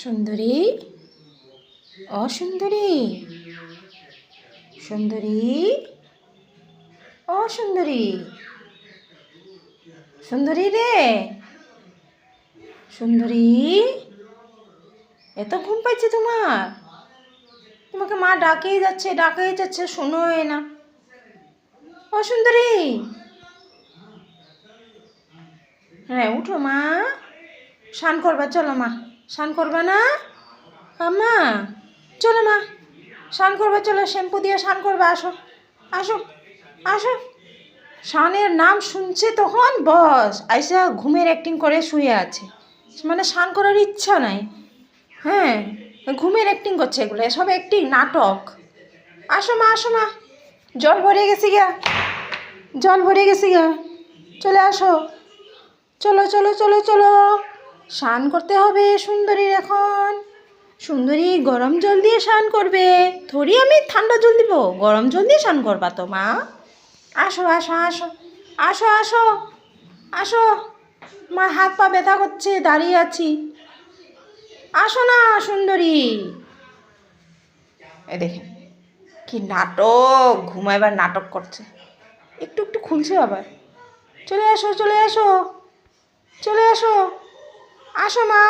সুন্দরী, অসুন্দরী, সুন্দরী, অসুন্দরী, সুন্দরী রে, সুন্দরী, এত ঘুম পাচ্ছে তোমার? তোমাকে মা ডাকেই যাচ্ছে, শোনোই না। অসুন্দরী, হ্যাঁ উঠো মা, স্নান করবা, চলো মা, স্নান করবা না মা? চলো মা, স্নান করবা, চলো শ্যাম্পু দিয়ে স্নান করবা, আসো আসো আসো। স্নানের নাম শুনছে তখন বস আইসা ঘুমের অ্যাক্টিং করে শুয়ে আছে, মানে স্নান করার ইচ্ছা নাই। হ্যাঁ, ঘুমের অ্যাক্টিং করছে, এগুলো সব অ্যাক্টিং, নাটক। আসো মা, আসো মা, জল ভরে গেছি গা, জল ভরে গেছি গা, চলে আসো, চলো চলো চলো চলো, স্নান করতে হবে সুন্দরীর এখন। সুন্দরী গরম জল দিয়ে স্নান করবে, থরি আমি ঠান্ডা জল দিব, গরম জল দিয়ে স্নান করবা তো মা। আসো আসো আসো আসো আসো আসো, মা হাত পা ব্যথা করছে, দাঁড়িয়ে আছি, আসো না সুন্দরী। এ দেখেন কি নাটক, ঘুমাইবার নাটক করছে, একটু একটু খুলছে আবার। চলে আসো চলে আসো চলে আসো, আসো মা।